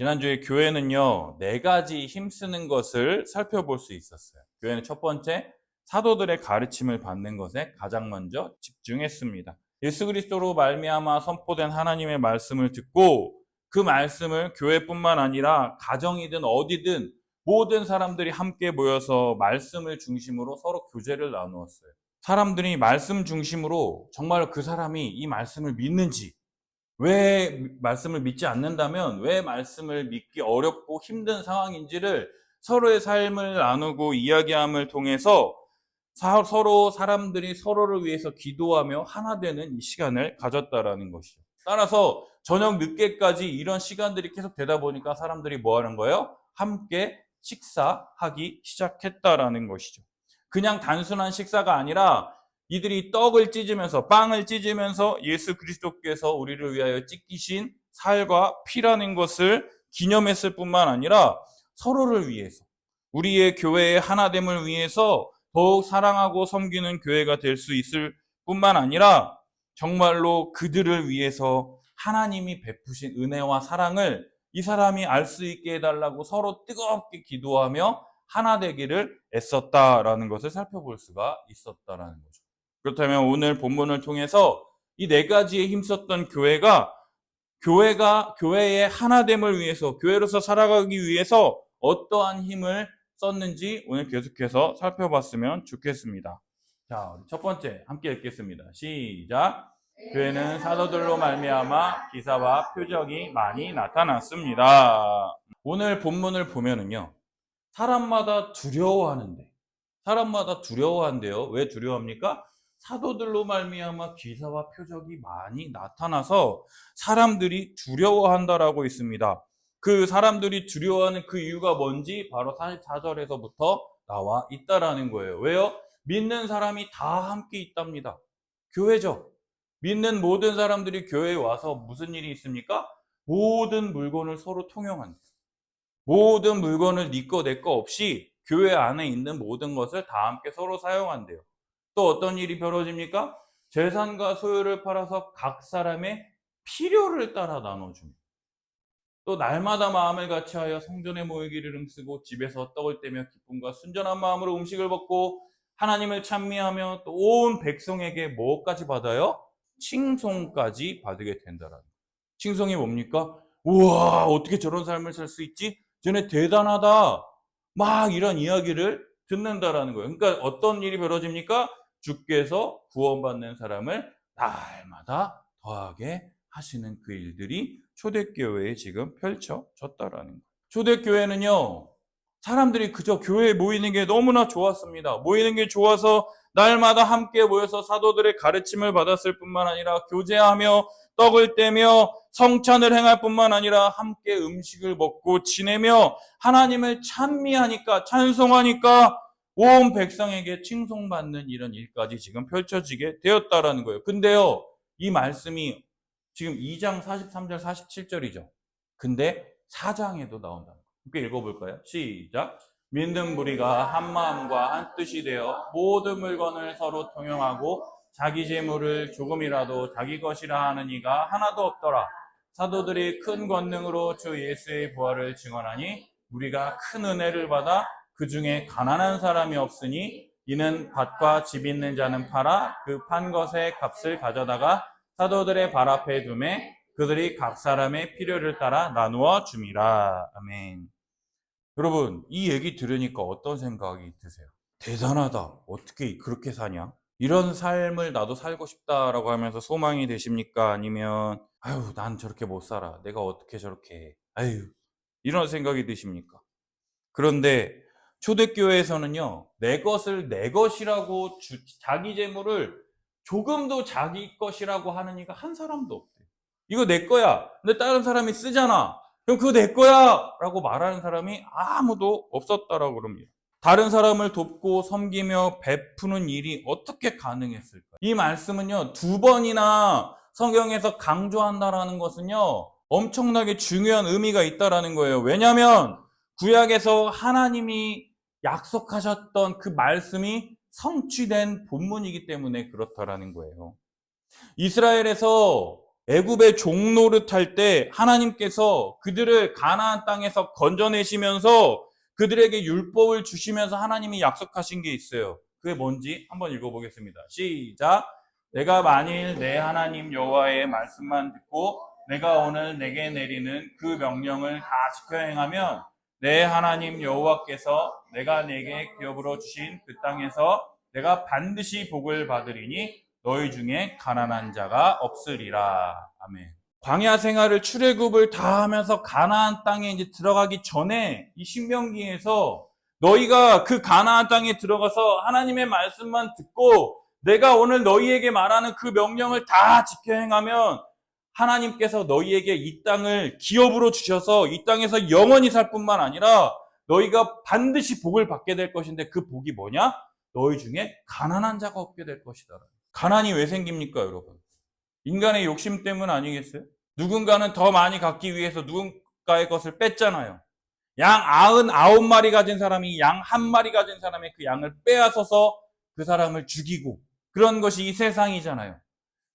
지난주에 교회는요, 네 가지 힘쓰는 것을 살펴볼 수 있었어요. 교회는 첫 번째, 사도들의 가르침을 받는 것에 가장 먼저 집중했습니다. 예수 그리스도로 말미암아 선포된 하나님의 말씀을 듣고 그 말씀을 교회뿐만 아니라 가정이든 어디든 모든 사람들이 함께 모여서 말씀을 중심으로 서로 교제를 나누었어요. 사람들이 말씀 중심으로 정말 그 사람이 이 말씀을 믿는지, 왜 말씀을 믿지 않는다면 왜 말씀을 믿기 어렵고 힘든 상황인지를 서로의 삶을 나누고 이야기함을 통해서 서로 사람들이 서로를 위해서 기도하며 하나 되는 이 시간을 가졌다라는 것이죠. 따라서 저녁 늦게까지 이런 시간들이 계속 되다 보니까 사람들이 뭐 하는 거예요? 함께 식사하기 시작했다라는 것이죠. 그냥 단순한 식사가 아니라 이들이 떡을 찢으면서 빵을 찢으면서 예수 그리스도께서 우리를 위하여 찢기신 살과 피라는 것을 기념했을 뿐만 아니라 서로를 위해서 우리의 교회의 하나됨을 위해서 더욱 사랑하고 섬기는 교회가 될 수 있을 뿐만 아니라 정말로 그들을 위해서 하나님이 베푸신 은혜와 사랑을 이 사람이 알 수 있게 해달라고 서로 뜨겁게 기도하며 하나 되기를 애썼다라는 것을 살펴볼 수가 있었다라는 거죠. 그렇다면 오늘 본문을 통해서 이 네 가지에 힘썼던 교회의 하나됨을 위해서, 교회로서 살아가기 위해서 어떠한 힘을 썼는지 오늘 계속해서 살펴봤으면 좋겠습니다. 자, 첫 번째 함께 읽겠습니다. 시작. 교회는 사도들로 말미암아 기사와 표적이 많이 나타났습니다. 오늘 본문을 보면은요, 사람마다 두려워한대요. 왜 두려워합니까? 사도들로 말미암아 기사와 표적이 많이 나타나서 사람들이 두려워한다라고 있습니다. 그 사람들이 두려워하는 그 이유가 뭔지 바로 44절에서부터 나와 있다라는 거예요. 왜요? 믿는 사람이 다 함께 있답니다. 교회죠. 믿는 모든 사람들이 교회에 와서 무슨 일이 있습니까? 모든 물건을 서로 통용한다. 모든 물건을 네 거 내 거 없이 교회 안에 있는 모든 것을 다 함께 서로 사용한대요. 또 어떤 일이 벌어집니까? 재산과 소유를 팔아서 각 사람의 필요를 따라 나눠줍니다. 또 날마다 마음을 같이하여 성전에 모이기를 힘쓰고 집에서 떡을 떼며 기쁨과 순전한 마음으로 음식을 먹고 하나님을 찬미하며 또 온 백성에게 뭐까지 받아요? 칭송까지 받게 된다라는 거예요. 칭송이 뭡니까? 우와, 어떻게 저런 삶을 살 수 있지? 쟤네 대단하다. 막 이런 이야기를 듣는다라는 거예요. 그러니까 어떤 일이 벌어집니까? 주께서 구원받는 사람을 날마다 더하게 하시는 그 일들이 초대교회에 지금 펼쳐졌다라는 거예요. 초대교회는요, 사람들이 그저 교회에 모이는 게 너무나 좋았습니다. 모이는 게 좋아서 날마다 함께 모여서 사도들의 가르침을 받았을 뿐만 아니라 교제하며 떡을 떼며 성찬을 행할 뿐만 아니라 함께 음식을 먹고 지내며 하나님을 찬미하니까, 찬송하니까 온 백성에게 칭송받는 이런 일까지 지금 펼쳐지게 되었다라는 거예요. 근데요, 이 말씀이 지금 2장 43절 47절이죠. 근데 4장에도 나온다. 함께 읽어볼까요? 시작. 믿는 무리가 한 마음과 한 뜻이 되어 모든 물건을 서로 통용하고 자기 재물을 조금이라도 자기 것이라 하는 이가 하나도 없더라. 사도들이 큰 권능으로 주 예수의 부활을 증언하니 우리가 큰 은혜를 받아 그 중에 가난한 사람이 없으니 이는 밭과 집 있는 자는 팔아 그 판 것의 값을 가져다가 사도들의 발 앞에 두매 그들이 각 사람의 필요를 따라 나누어 줌이라. 아멘. 여러분, 이 얘기 들으니까 어떤 생각이 드세요? 대단하다. 어떻게 그렇게 사냐? 이런 삶을 나도 살고 싶다라고 하면서 소망이 되십니까? 아니면 아유, 난 저렇게 못 살아. 내가 어떻게 저렇게 해. 아유, 이런 생각이 드십니까? 그런데 초대교회에서는요, 내 것을 내 것이라고 자기 재물을 조금도 자기 것이라고 하는 이가 한 사람도 없대요. 이거 내 거야. 근데 다른 사람이 쓰잖아. 그럼 그거 내 거야! 라고 말하는 사람이 아무도 없었다라고 그럽니다. 다른 사람을 돕고 섬기며 베푸는 일이 어떻게 가능했을까요? 이 말씀은요, 2번이나 성경에서 강조한다라는 것은요, 엄청나게 중요한 의미가 있다라는 거예요. 왜냐하면 구약에서 하나님이 약속하셨던 그 말씀이 성취된 본문이기 때문에 그렇다라는 거예요. 이스라엘에서 애굽의 종노릇할 때 하나님께서 그들을 가나안 땅에서 건져내시면서 그들에게 율법을 주시면서 하나님이 약속하신 게 있어요. 그게 뭔지 한번 읽어보겠습니다. 시작. 내가 만일 내 하나님 여호와의 말씀만 듣고 내가 오늘 내게 내리는 그 명령을 다 지켜 행하면 내 하나님 여호와께서 내가 내게 기업으로 주신 그 땅에서 내가 반드시 복을 받으리니 너희 중에 가난한 자가 없으리라. 아멘. 광야 생활을 출애굽을 다 하면서 가나안 땅에 이제 들어가기 전에 이 신명기에서 너희가 그 가나안 땅에 들어가서 하나님의 말씀만 듣고 내가 오늘 너희에게 말하는 그 명령을 다 지켜 행하면 하나님께서 너희에게 이 땅을 기업으로 주셔서 이 땅에서 영원히 살 뿐만 아니라 너희가 반드시 복을 받게 될 것인데 그 복이 뭐냐? 너희 중에 가난한 자가 없게 될 것이다. 가난이 왜 생깁니까, 여러분? 인간의 욕심 때문 아니겠어요? 누군가는 더 많이 갖기 위해서 누군가의 것을 뺐잖아요. 양 99마리 가진 사람이 양 1마리 가진 사람의 그 양을 빼앗아서 그 사람을 죽이고 그런 것이 이 세상이잖아요.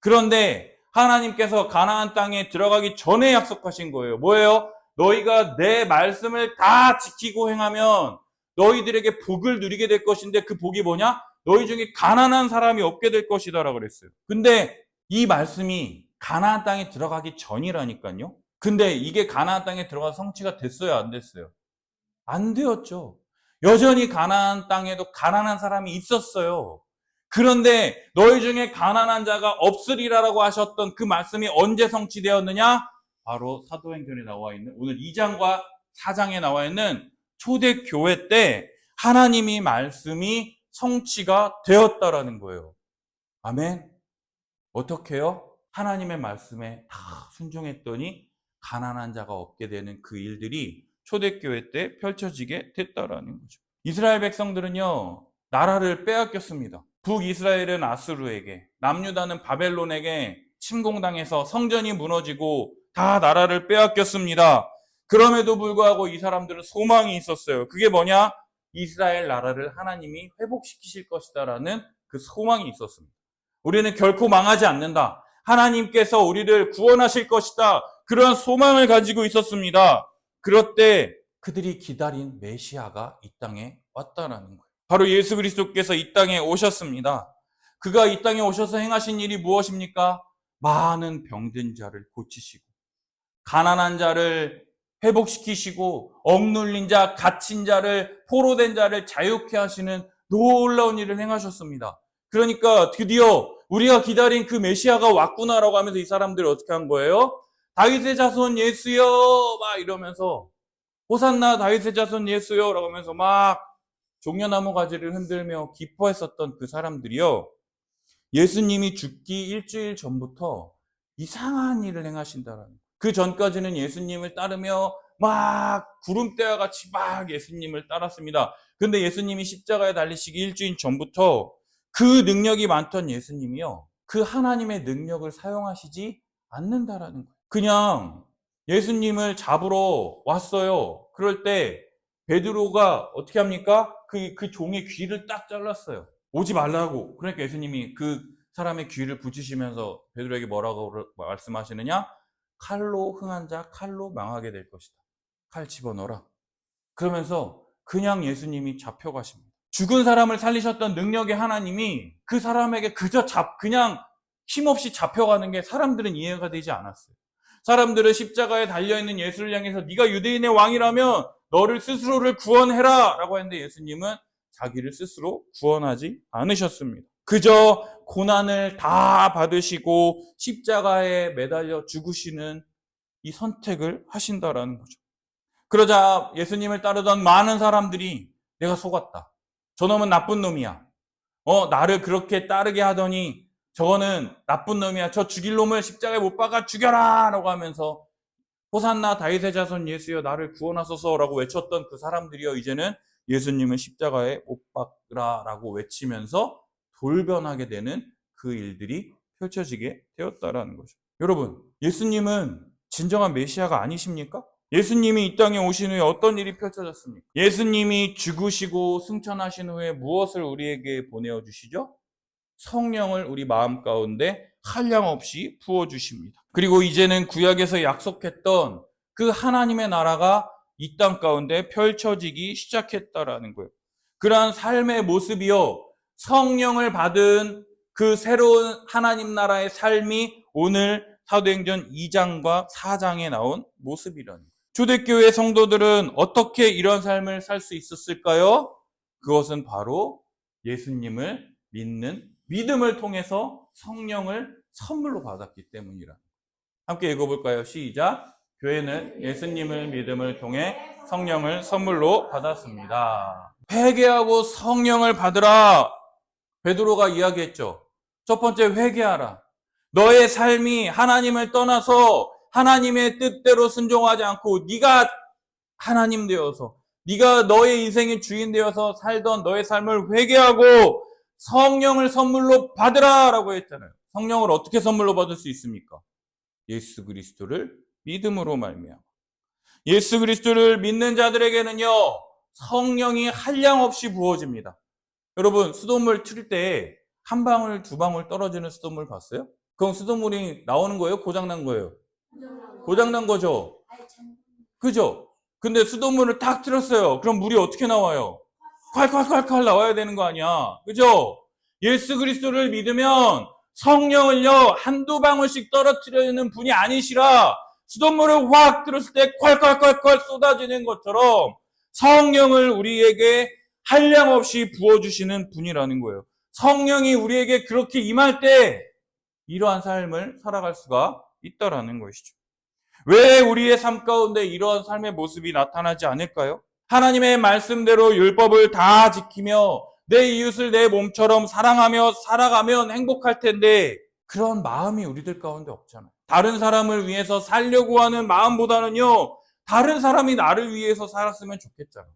그런데 하나님께서 가나안 땅에 들어가기 전에 약속하신 거예요. 뭐예요? 너희가 내 말씀을 다 지키고 행하면 너희들에게 복을 누리게 될 것인데 그 복이 뭐냐? 너희 중에 가난한 사람이 없게 될 것이다라고 그랬어요. 근데 이 말씀이 가나안 땅에 들어가기 전이라니까요. 근데 이게 가나안 땅에 들어가서 성취가 됐어요, 안 됐어요? 안 되었죠. 여전히 가나안 땅에도 가난한 사람이 있었어요. 그런데 너희 중에 가난한 자가 없으리라라고 하셨던 그 말씀이 언제 성취되었느냐? 바로 사도행전에 나와 있는 오늘 2장과 4장에 나와 있는 초대교회 때 하나님이 말씀이 성취가 되었다라는 거예요. 아멘. 어떻게요? 하나님의 말씀에 다 순종했더니 가난한 자가 없게 되는 그 일들이 초대교회 때 펼쳐지게 됐다라는 거죠. 이스라엘 백성들은요, 나라를 빼앗겼습니다. 북이스라엘은 아수르에게, 남유다는 바벨론에게 침공당해서 성전이 무너지고 다 나라를 빼앗겼습니다. 그럼에도 불구하고 이 사람들은 소망이 있었어요. 그게 뭐냐? 이스라엘 나라를 하나님이 회복시키실 것이다라는 그 소망이 있었습니다. 우리는 결코 망하지 않는다. 하나님께서 우리를 구원하실 것이다. 그런 소망을 가지고 있었습니다. 그럴 때 그들이 기다린 메시아가 이 땅에 왔다라는 거예요. 바로 예수 그리스도께서 이 땅에 오셨습니다. 그가 이 땅에 오셔서 행하신 일이 무엇입니까? 많은 병든 자를 고치시고 가난한 자를 회복시키시고 억눌린 자, 갇힌 자를, 포로된 자를 자유케 하시는 놀라운 일을 행하셨습니다. 그러니까 드디어 우리가 기다린 그 메시아가 왔구나라고 하면서 이 사람들이 어떻게 한 거예요? 다윗의 자손 예수여 막 이러면서 호산나 다윗의 자손 예수여 라고 하면서 막 종려나무 가지를 흔들며 기뻐했었던 그 사람들이요, 예수님이 죽기 일주일 전부터 이상한 일을 행하신다는 거예요. 그 전까지는 예수님을 따르며 막 구름대와 같이 막 예수님을 따랐습니다. 근데 예수님이 십자가에 달리시기 일주일 전부터 그 능력이 많던 예수님이요, 그 하나님의 능력을 사용하시지 않는다라는 거예요. 그냥 예수님을 잡으러 왔어요. 그럴 때 베드로가 어떻게 합니까? 그 종의 귀를 딱 잘랐어요. 오지 말라고. 그러니까 예수님이 그 사람의 귀를 붙이시면서 베드로에게 뭐라고 말씀하시느냐? 칼로 흥한 자 칼로 망하게 될 것이다. 칼 집어넣어라. 그러면서 그냥 예수님이 잡혀가십니다. 죽은 사람을 살리셨던 능력의 하나님이 그 사람에게 그저 그냥 힘없이 잡혀가는 게 사람들은 이해가 되지 않았어요. 사람들은 십자가에 달려있는 예수를 향해서 네가 유대인의 왕이라면 너를 스스로를 구원해라 라고 했는데 예수님은 자기를 스스로 구원하지 않으셨습니다. 그저 고난을 다 받으시고 십자가에 매달려 죽으시는 이 선택을 하신다라는 거죠. 그러자 예수님을 따르던 많은 사람들이 내가 속았다. 저놈은 나쁜 놈이야. 나를 그렇게 따르게 하더니 저거는 나쁜 놈이야. 저 죽일 놈을 십자가에 못 박아 죽여라 라고 하면서 호산나 다윗의 자손 예수여 나를 구원하소서 라고 외쳤던 그 사람들이요, 이제는 예수님을 십자가에 못 박으라 라고 외치면서 돌변하게 되는 그 일들이 펼쳐지게 되었다라는 거죠. 여러분, 예수님은 진정한 메시아가 아니십니까? 예수님이 이 땅에 오신 후에 어떤 일이 펼쳐졌습니까? 예수님이 죽으시고 승천하신 후에 무엇을 우리에게 보내어 주시죠? 성령을 우리 마음 가운데 한량없이 부어주십니다. 그리고 이제는 구약에서 약속했던 그 하나님의 나라가 이 땅 가운데 펼쳐지기 시작했다라는 거예요. 그러한 삶의 모습이요, 성령을 받은 그 새로운 하나님 나라의 삶이 오늘 사도행전 2장과 4장에 나온 모습이라는 거예요. 초대교회 성도들은 어떻게 이런 삶을 살 수 있었을까요? 그것은 바로 예수님을 믿는 믿음을 통해서 성령을 선물로 받았기 때문이라. 함께 읽어볼까요? 시작. 교회는 예수님을 믿음을 통해 성령을 선물로 받았습니다. 회개하고 성령을 받으라. 베드로가 이야기했죠. 첫 번째, 회개하라. 너의 삶이 하나님을 떠나서 하나님의 뜻대로 순종하지 않고 네가 하나님 되어서, 네가 너의 인생의 주인 되어서 살던 너의 삶을 회개하고 성령을 선물로 받으라 라고 했잖아요. 성령을 어떻게 선물로 받을 수 있습니까? 예수 그리스도를 믿음으로 말미암아. 예수 그리스도를 믿는 자들에게는요, 성령이 한량없이 부어집니다. 여러분, 수돗물 틀 때 한 방울, 두 방울 떨어지는 수돗물 봤어요? 그럼 수돗물이 나오는 거예요? 고장난 거예요? 고장난 거죠? 그죠? 근데 수돗물을 딱 틀었어요. 그럼 물이 어떻게 나와요? 콸콸콸콸 나와야 되는 거 아니야. 그죠? 예수 그리스도를 믿으면 성령을요, 한두 방울씩 떨어뜨리는 분이 아니시라 수돗물을 확 틀었을 때 콸콸콸콸 쏟아지는 것처럼 성령을 우리에게 한량없이 부어주시는 분이라는 거예요. 성령이 우리에게 그렇게 임할 때 이러한 삶을 살아갈 수가 있다라는 것이죠. 왜 우리의 삶 가운데 이러한 삶의 모습이 나타나지 않을까요? 하나님의 말씀대로 율법을 다 지키며 내 이웃을 내 몸처럼 사랑하며 살아가면 행복할 텐데 그런 마음이 우리들 가운데 없잖아요. 다른 사람을 위해서 살려고 하는 마음보다는요, 다른 사람이 나를 위해서 살았으면 좋겠잖아요.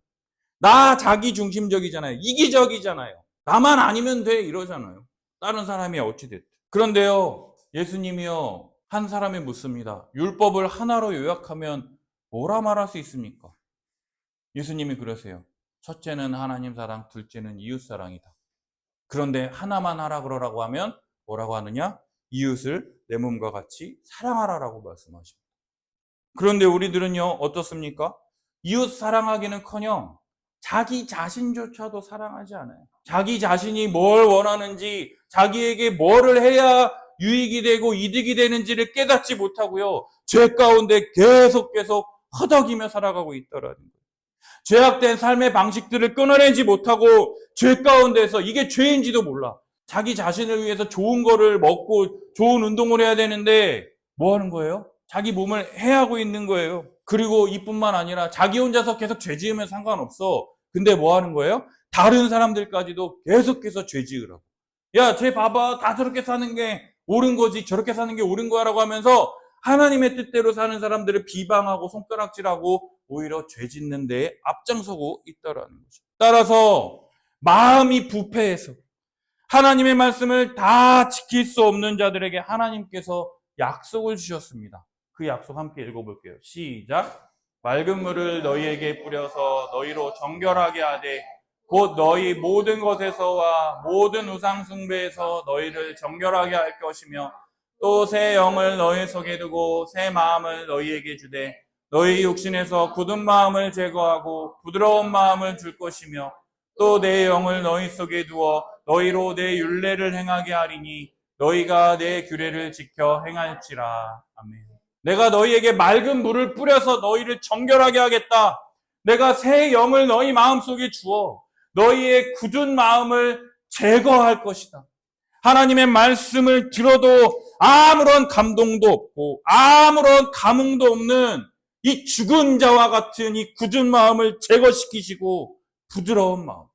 나 자기 중심적이잖아요. 이기적이잖아요. 나만 아니면 돼 이러잖아요. 다른 사람이 어찌됐든. 그런데요, 예수님이요, 한 사람이 묻습니다. 율법을 하나로 요약하면 뭐라 말할 수 있습니까? 예수님이 그러세요. 첫째는 하나님 사랑, 둘째는 이웃 사랑이다. 그런데 하나만 하라 그러라고 하면 뭐라고 하느냐? 이웃을 내 몸과 같이 사랑하라라고 말씀하십니다. 그런데 우리들은요, 어떻습니까? 이웃 사랑하기는커녕 자기 자신조차도 사랑하지 않아요. 자기 자신이 뭘 원하는지, 자기에게 뭐를 해야 유익이 되고 이득이 되는지를 깨닫지 못하고요, 죄 가운데 계속 허덕이며 살아가고 있더라는 거예요. 죄악된 삶의 방식들을 끊어내지 못하고 죄 가운데서 이게 죄인지도 몰라. 자기 자신을 위해서 좋은 거를 먹고 좋은 운동을 해야 되는데 뭐 하는 거예요? 자기 몸을 해하고 있는 거예요. 그리고 이뿐만 아니라 자기 혼자서 계속 죄 지으면 상관없어. 근데 뭐 하는 거예요? 다른 사람들까지도 계속해서 죄 지으라고. 야, 쟤 봐봐. 다 저렇게 사는 게 옳은 거지. 저렇게 사는 게 옳은 거야라고 하면서 하나님의 뜻대로 사는 사람들을 비방하고 손가락질하고 오히려 죄 짓는 데에 앞장서고 있다라는 거죠. 따라서 마음이 부패해서 하나님의 말씀을 다 지킬 수 없는 자들에게 하나님께서 약속을 주셨습니다. 그 약속 함께 읽어볼게요. 시작. 맑은 물을 너희에게 뿌려서 너희로 정결하게 하되 곧 너희 모든 것에서와 모든 우상 숭배에서 너희를 정결하게 할 것이며 또 새 영을 너희 속에 두고 새 마음을 너희에게 주되 너희 육신에서 굳은 마음을 제거하고 부드러운 마음을 줄 것이며 또 내 영을 너희 속에 두어 너희로 내 율례를 행하게 하리니 너희가 내 규례를 지켜 행할지라. 아멘. 내가 너희에게 맑은 물을 뿌려서 너희를 정결하게 하겠다. 내가 새 영을 너희 마음속에 주어 너희의 굳은 마음을 제거할 것이다. 하나님의 말씀을 들어도 아무런 감동도 없고 아무런 감흥도 없는 이 죽은 자와 같은 이 굳은 마음을 제거시키시고 부드러운 마음,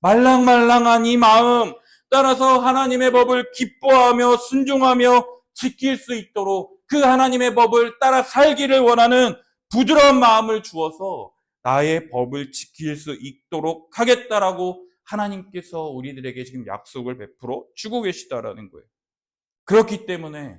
말랑말랑한 이 마음, 따라서 하나님의 법을 기뻐하며 순종하며 지킬 수 있도록 그 하나님의 법을 따라 살기를 원하는 부드러운 마음을 주어서 나의 법을 지킬 수 있도록 하겠다라고 하나님께서 우리들에게 지금 약속을 베풀어 주고 계시다라는 거예요. 그렇기 때문에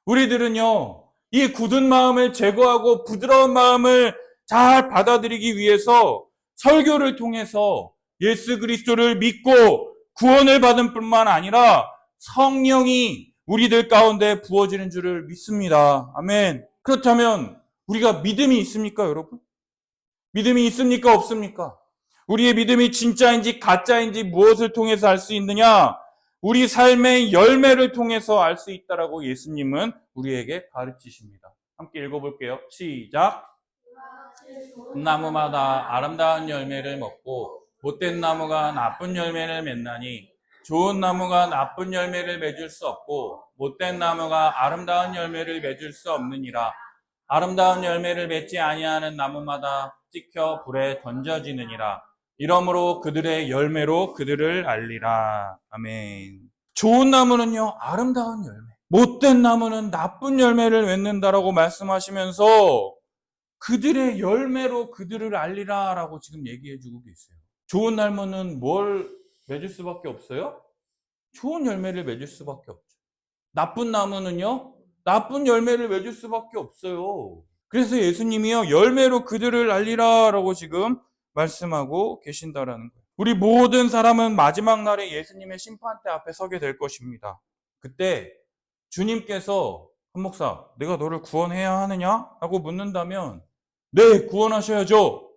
우리들은요, 이 굳은 마음을 제거하고 부드러운 마음을 잘 받아들이기 위해서 설교를 통해서 예수 그리스도를 믿고 구원을 받은 뿐만 아니라 성령이 우리들 가운데 부어지는 줄을 믿습니다. 아멘. 그렇다면 우리가 믿음이 있습니까, 여러분? 믿음이 있습니까, 없습니까? 우리의 믿음이 진짜인지 가짜인지 무엇을 통해서 알 수 있느냐? 우리 삶의 열매를 통해서 알 수 있다라고 예수님은 우리에게 가르치십니다. 함께 읽어볼게요. 시작. 나무마다 아름다운 열매를 먹고 못된 나무가 나쁜 열매를 맺나니 좋은 나무가 나쁜 열매를 맺을 수 없고 못된 나무가 아름다운 열매를 맺을 수 없느니라. 아름다운 열매를 맺지 아니하는 나무마다 찍혀 불에 던져지느니라. 이러므로 그들의 열매로 그들을 알리라. 아멘. 좋은 나무는요, 아름다운 열매. 못된 나무는 나쁜 열매를 맺는다라고 말씀하시면서 그들의 열매로 그들을 알리라라고 지금 얘기해주고 계세요. 좋은 나무는 뭘 맺을 수밖에 없어요? 좋은 열매를 맺을 수밖에 없죠. 나쁜 나무는요, 나쁜 열매를 맺을 수밖에 없어요. 그래서 예수님이요, 열매로 그들을 알리라라고 지금 말씀하고 계신다라는 거예요. 우리 모든 사람은 마지막 날에 예수님의 심판대 앞에 서게 될 것입니다. 그때 주님께서 한 목사, 내가 너를 구원해야 하느냐? 라고 묻는다면 네, 구원하셔야죠.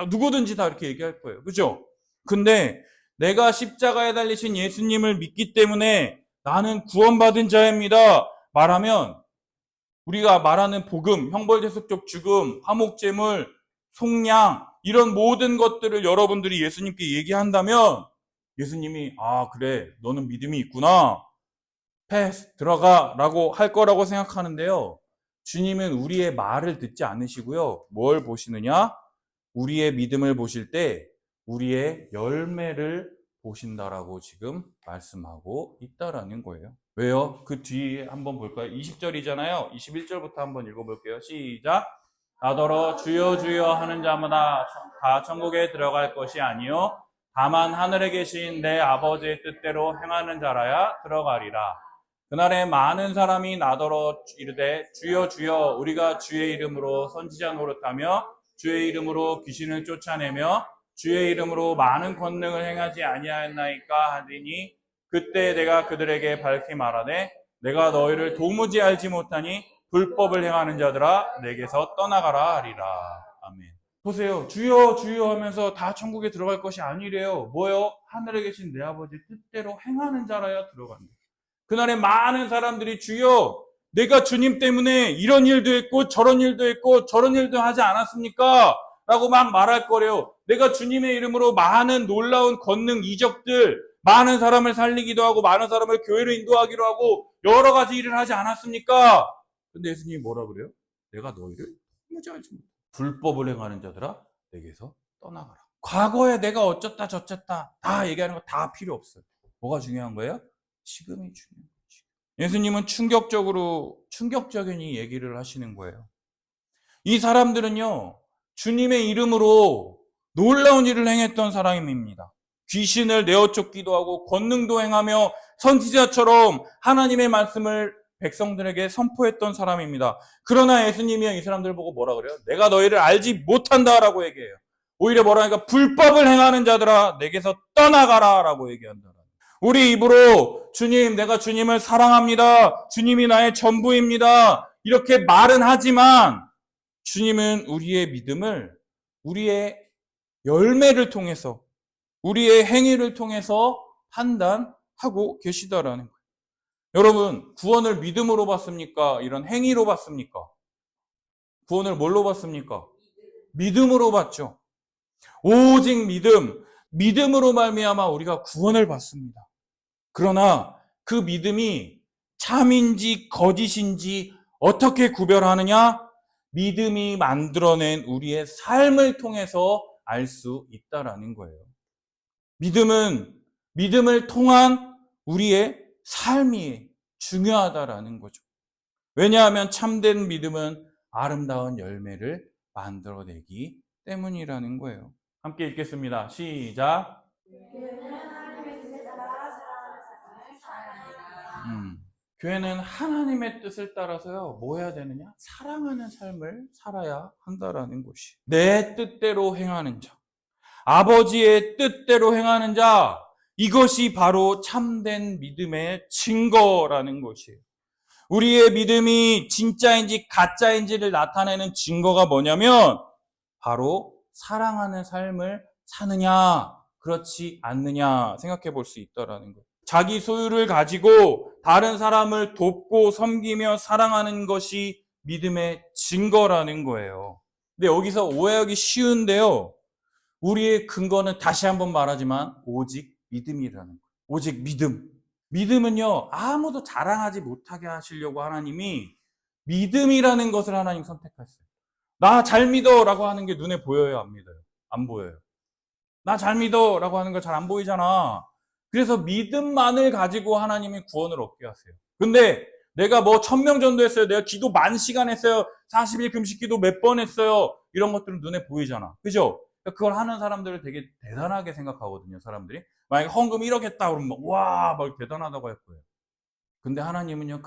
누구든지 다 이렇게 얘기할 거예요. 그죠? 근데 내가 십자가에 달리신 예수님을 믿기 때문에 나는 구원받은 자입니다. 말하면 우리가 말하는 복음, 형벌대속적 죽음, 화목제물, 속량 이런 모든 것들을 여러분들이 예수님께 얘기한다면 예수님이 그래 너는 믿음이 있구나. 패스 들어가 라고 할 거라고 생각하는데요. 주님은 우리의 말을 듣지 않으시고요. 뭘 보시느냐? 우리의 믿음을 보실 때 우리의 열매를 보신다라고 지금 말씀하고 있다라는 거예요. 왜요? 그 뒤에 한번 볼까요? 20절이잖아요. 21절부터 한번 읽어볼게요. 시작. 나더러 주여 주여 하는 자마다 다 천국에 들어갈 것이 아니요 다만 하늘에 계신 내 아버지의 뜻대로 행하는 자라야 들어가리라. 그날에 많은 사람이 나더러 이르되 주여 주여 우리가 주의 이름으로 선지자 노릇하며 주의 이름으로 귀신을 쫓아내며 주의 이름으로 많은 권능을 행하지 아니하였나이까 하리니 그때 내가 그들에게 밝히 말하되 내가 너희를 도무지 알지 못하니 불법을 행하는 자들아 내게서 떠나가라 하리라. 아멘. 보세요. 주여 주여 하면서 다 천국에 들어갈 것이 아니래요. 뭐요? 하늘에 계신 내 아버지 뜻대로 행하는 자라야 들어간다. 그날에 많은 사람들이 주여 내가 주님 때문에 이런 일도 했고 저런 일도 했고 저런 일도 하지 않았습니까? 라고 막 말할 거래요. 내가 주님의 이름으로 많은 놀라운 권능 이적들 많은 사람을 살리기도 하고 많은 사람을 교회로 인도하기로 하고 여러 가지 일을 하지 않았습니까? 근데 예수님이 뭐라 그래요? 내가 너희를 도무지 알지 못해. 불법을 행하는 자들아 내게서 떠나가라. 과거에 내가 어쩌다 저쩌다 다 얘기하는 거 다 필요 없어요. 뭐가 중요한 거예요? 지금이 중요한 거지. 예수님은 충격적인 이 얘기를 하시는 거예요. 이 사람들은요, 주님의 이름으로 놀라운 일을 행했던 사람입니다. 귀신을 내어쫓기도 하고 권능도 행하며 선지자처럼 하나님의 말씀을 백성들에게 선포했던 사람입니다. 그러나 예수님이 이 사람들을 보고 뭐라 그래요? 내가 너희를 알지 못한다라고 얘기해요. 오히려 뭐라 하니까 불법을 행하는 자들아 내게서 떠나가라 라고 얘기한다. 우리 입으로 주님, 내가 주님을 사랑합니다. 주님이 나의 전부입니다. 이렇게 말은 하지만 주님은 우리의 믿음을 우리의 열매를 통해서 우리의 행위를 통해서 판단하고 계시다라는 거예요. 여러분, 구원을 믿음으로 받습니까? 이런 행위로 받습니까? 구원을 뭘로 받습니까? 믿음으로 받죠. 오직 믿음으로 말미암아 우리가 구원을 받습니다. 그러나 그 믿음이 참인지 거짓인지 어떻게 구별하느냐? 믿음이 만들어낸 우리의 삶을 통해서 알 수 있다라는 거예요. 믿음을 통한 우리의 삶이 중요하다라는 거죠. 왜냐하면 참된 믿음은 아름다운 열매를 만들어내기 때문이라는 거예요. 함께 읽겠습니다. 시작. 교회는 하나님의 뜻을 따라서요, 뭐 해야 되느냐? 사랑하는 삶을 살아야 한다라는 것이. 내 뜻대로 행하는 자, 아버지의 뜻대로 행하는 자, 이것이 바로 참된 믿음의 증거라는 것이에요. 우리의 믿음이 진짜인지 가짜인지를 나타내는 증거가 뭐냐면 바로 사랑하는 삶을 사느냐, 그렇지 않느냐 생각해 볼 수 있다라는 거예요. 자기 소유를 가지고 다른 사람을 돕고 섬기며 사랑하는 것이 믿음의 증거라는 거예요. 근데 여기서 오해하기 쉬운데요. 우리의 근거는 다시 한번 말하지만 오직 믿음이라는 거예요. 오직 믿음. 믿음은요, 아무도 자랑하지 못하게 하시려고 하나님이 믿음이라는 것을 하나님 선택했어요. 나 잘 믿어 라고 하는 게 눈에 보여요, 안 믿어요? 안 보여요. 나 잘 믿어 라고 하는 거 잘 안 보이잖아. 그래서 믿음만을 가지고 하나님이 구원을 얻게 하세요. 근데 내가 뭐 1000명 전도했어요. 내가 기도 10,000시간 했어요. 40일 금식 기도 몇 번 했어요. 이런 것들은 눈에 보이잖아. 그죠? 그걸 하는 사람들을 되게 대단하게 생각하거든요, 사람들이. 만약에 헌금 1억 했다 그러면 막, 와, 막 대단하다고 할 거예요. 근데 하나님은요,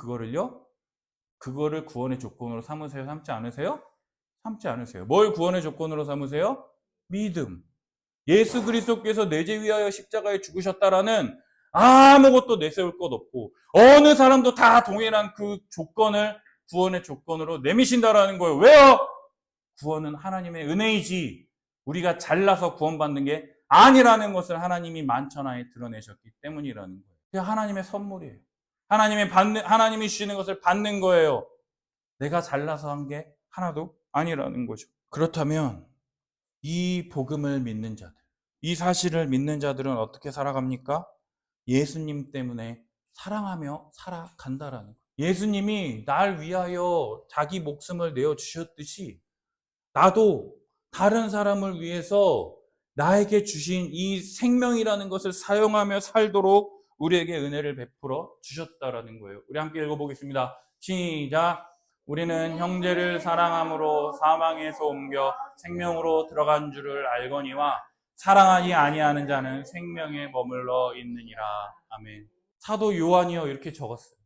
그거를 구원의 조건으로 삼으세요? 삼지 않으세요? 삼지 않으세요. 뭘 구원의 조건으로 삼으세요? 믿음. 예수 그리스도께서 내 죄 위하여 십자가에 죽으셨다라는 아무것도 내세울 것 없고 어느 사람도 다 동일한 그 조건을 구원의 조건으로 내미신다라는 거예요. 왜요? 구원은 하나님의 은혜이지 우리가 잘나서 구원받는 게 아니라는 것을 하나님이 만천하에 드러내셨기 때문이라는 거예요. 그게 하나님의 선물이에요. 하나님이 주시는 것을 받는 거예요. 내가 잘나서 한 게 하나도 아니라는 거죠. 그렇다면 이 복음을 믿는 자들, 이 사실을 믿는 자들은 어떻게 살아갑니까? 예수님 때문에 사랑하며 살아간다라는 거예요. 예수님이 날 위하여 자기 목숨을 내어주셨듯이 나도 다른 사람을 위해서 나에게 주신 이 생명이라는 것을 사용하며 살도록 우리에게 은혜를 베풀어 주셨다라는 거예요. 우리 함께 읽어보겠습니다. 시작. 우리는 형제를 사랑함으로 사망에서 옮겨 생명으로 들어간 줄을 알거니와 사랑하지 아니하는 자는 생명에 머물러 있느니라. 아멘. 사도 요한이요 이렇게 적었어요.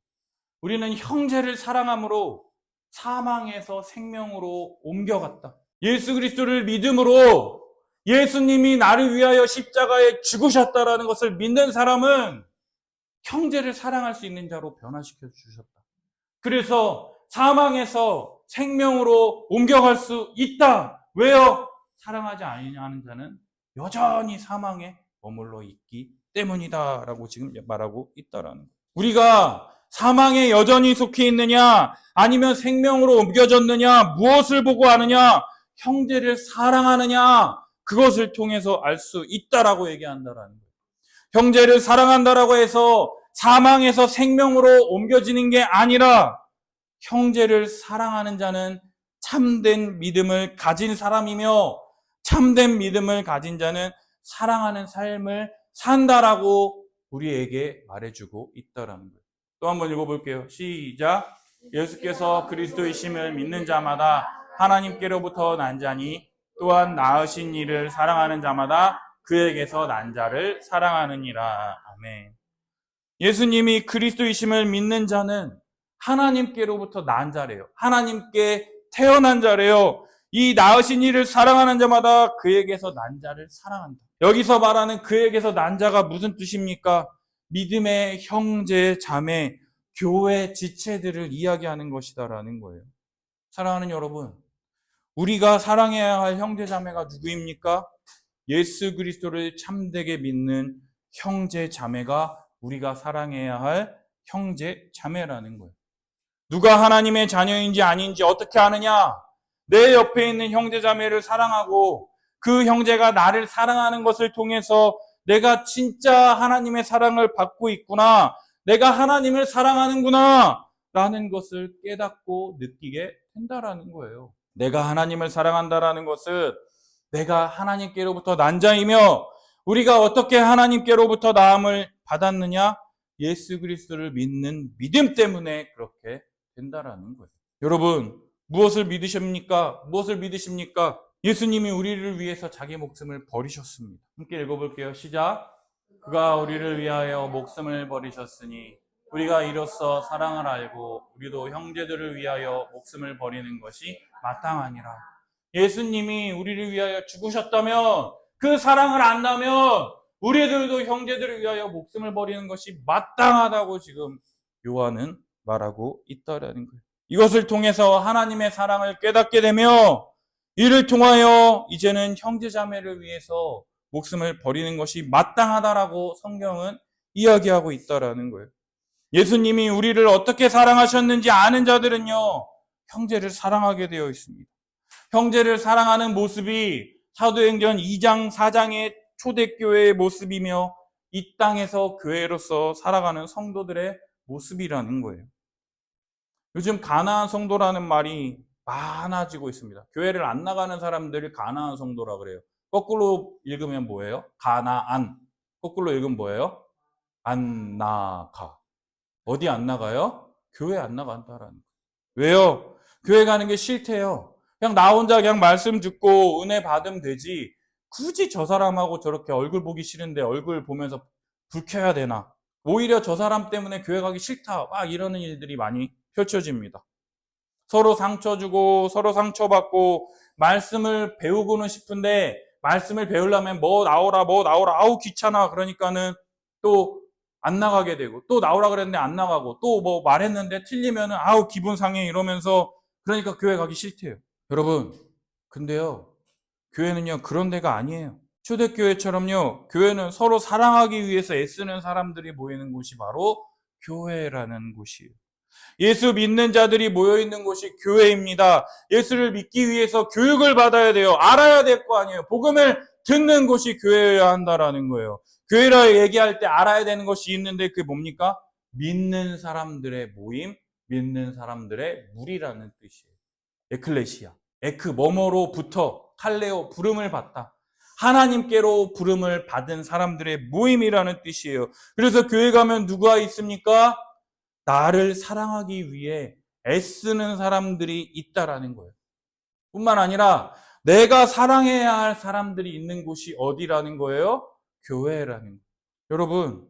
우리는 형제를 사랑함으로 사망에서 생명으로 옮겨갔다. 예수 그리스도를 믿음으로 예수님이 나를 위하여 십자가에 죽으셨다라는 것을 믿는 사람은 형제를 사랑할 수 있는 자로 변화시켜 주셨다. 그래서 사망에서 생명으로 옮겨갈 수 있다. 왜요? 사랑하지 아니하는 자는 여전히 사망에 머물러 있기 때문이다 라고 지금 말하고 있다라는 거예요. 우리가 사망에 여전히 속해 있느냐 아니면 생명으로 옮겨졌느냐 무엇을 보고 아느냐 형제를 사랑하느냐 그것을 통해서 알 수 있다라고 얘기한다라는 거예요. 형제를 사랑한다라고 해서 사망에서 생명으로 옮겨지는 게 아니라 형제를 사랑하는 자는 참된 믿음을 가진 사람이며 참된 믿음을 가진 자는 사랑하는 삶을 산다라고 우리에게 말해주고 있다라는 거예요. 또 한번 읽어볼게요. 시작. 예수께서 그리스도이심을 믿는 자마다 하나님께로부터 난 자니 또한 낳으신 이를 사랑하는 자마다 그에게서 난 자를 사랑하느니라. 아멘. 예수님이 그리스도이심을 믿는 자는 하나님께로부터 난 자래요. 하나님께 태어난 자래요. 이 낳으신 이를 사랑하는 자마다 그에게서 난 자를 사랑한다. 여기서 말하는 그에게서 난 자가 무슨 뜻입니까? 믿음의 형제, 자매, 교회 지체들을 이야기하는 것이다라는 거예요. 사랑하는 여러분, 우리가 사랑해야 할 형제, 자매가 누구입니까? 예수 그리스도를 참되게 믿는 형제, 자매가 우리가 사랑해야 할 형제, 자매라는 거예요. 누가 하나님의 자녀인지 아닌지 어떻게 아느냐? 내 옆에 있는 형제, 자매를 사랑하고 그 형제가 나를 사랑하는 것을 통해서 내가 진짜 하나님의 사랑을 받고 있구나. 내가 하나님을 사랑하는구나. 라는 것을 깨닫고 느끼게 된다라는 거예요. 내가 하나님을 사랑한다라는 것은 내가 하나님께로부터 난 자이며 우리가 어떻게 하나님께로부터 나음을 받았느냐? 예수 그리스도를 믿는 믿음 때문에 그렇게 된다라는 거예요. 여러분, 무엇을 믿으십니까? 무엇을 믿으십니까? 예수님이 우리를 위해서 자기 목숨을 버리셨습니다. 함께 읽어볼게요. 시작. 그가 우리를 위하여 목숨을 버리셨으니 우리가 이로써 사랑을 알고 우리도 형제들을 위하여 목숨을 버리는 것이 마땅하니라. 예수님이 우리를 위하여 죽으셨다면 그 사랑을 안다면 우리들도 형제들을 위하여 목숨을 버리는 것이 마땅하다고 지금 요한은 말하고 있다라는 거예요. 이것을 통해서 하나님의 사랑을 깨닫게 되며 이를 통하여 이제는 형제자매를 위해서 목숨을 버리는 것이 마땅하다라고 성경은 이야기하고 있다라는 거예요. 예수님이 우리를 어떻게 사랑하셨는지 아는 자들은요, 형제를 사랑하게 되어 있습니다. 형제를 사랑하는 모습이 사도행전 2장, 4장의 초대교회의 모습이며 이 땅에서 교회로서 살아가는 성도들의 모습이라는 거예요. 요즘 가나안 성도라는 말이 많아지고 있습니다. 교회를 안 나가는 사람들을 가나안 성도라 그래요. 거꾸로 읽으면 뭐예요? 가나안. 거꾸로 읽으면 뭐예요? 안 나가. 어디 안 나가요? 교회 안 나간다라는 거예요. 왜요? 교회 가는 게 싫대요. 그냥 나 혼자 그냥 말씀 듣고 은혜 받으면 되지. 굳이 저 사람하고 저렇게 얼굴 보기 싫은데 얼굴 보면서 불 켜야 되나? 오히려 저 사람 때문에 교회 가기 싫다. 막 이러는 일들이 많이 펼쳐집니다. 서로 상처 주고 서로 상처받고 말씀을 배우고는 싶은데 말씀을 배우려면 뭐 나오라 아우 귀찮아. 그러니까는 또 안 나가게 되고 또 나오라 그랬는데 안 나가고 또 뭐 말했는데 틀리면은 아우 기분 상해 이러면서 그러니까 교회 가기 싫대요. 여러분, 근데요, 교회는요 그런 데가 아니에요. 초대교회처럼요, 교회는 서로 사랑하기 위해서 애쓰는 사람들이 모이는 곳이 바로 교회라는 곳이에요. 예수 믿는 자들이 모여있는 곳이 교회입니다. 예수를 믿기 위해서 교육을 받아야 돼요. 알아야 될 거 아니에요. 복음을 듣는 곳이 교회여야 한다라는 거예요. 교회라 얘기할 때 알아야 되는 것이 있는데 그게 뭡니까? 믿는 사람들의 모임, 믿는 사람들의 무리라는 뜻이에요. 에클레시아. 에크, 뭐뭐로부터, 칼레오, 부름을 받다. 하나님께로 부름을 받은 사람들의 모임이라는 뜻이에요. 그래서 교회 가면 누가 있습니까? 나를 사랑하기 위해 애쓰는 사람들이 있다라는 거예요. 뿐만 아니라 내가 사랑해야 할 사람들이 있는 곳이 어디라는 거예요? 교회라는 거예요. 여러분,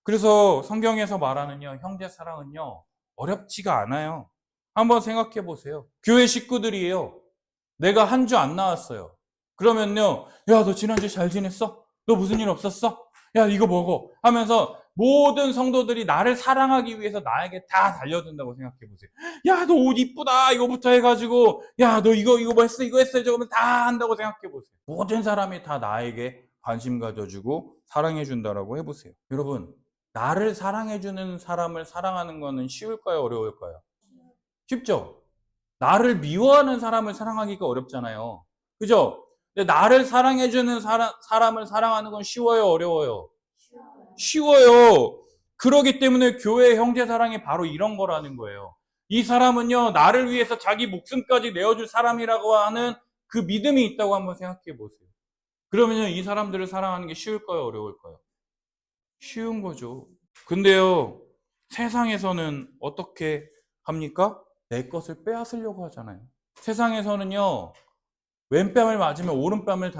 그래서 성경에서 말하는요, 형제 사랑은요, 어렵지가 않아요. 한번 생각해 보세요. 교회 식구들이에요. 내가 한 주 안 나왔어요. 그러면요, 야, 너 지난주 잘 지냈어? 너 무슨 일 없었어? 야, 이거 먹어. 하면서 모든 성도들이 나를 사랑하기 위해서 나에게 다 달려든다고 생각해 보세요. 야, 너 옷 이쁘다. 이거부터 해가지고, 야, 너 이거 뭐 했어? 이거 했어? 저거면 다 한다고 생각해 보세요. 모든 사람이 다 나에게 관심 가져주고 사랑해준다라고 해보세요. 여러분, 나를 사랑해주는 사람을 사랑하는 거는 쉬울까요? 어려울까요? 쉽죠? 나를 미워하는 사람을 사랑하기가 어렵잖아요. 그죠? 근데 나를 사랑해주는 사람을 사랑하는 건 쉬워요? 어려워요? 쉬워요. 그러기 때문에 교회 형제 사랑이 바로 이런 거라는 거예요. 이 사람은요, 나를 위해서 자기 목숨까지 내어줄 사람이라고 하는 그 믿음이 있다고 한번 생각해 보세요. 그러면요, 이 사람들을 사랑하는 게 쉬울까요? 어려울까요? 쉬운 거죠. 근데요, 세상에서는 어떻게 합니까? 내 것을 빼앗으려고 하잖아요. 세상에서는요, 왼뺨을 맞으면 오른뺨을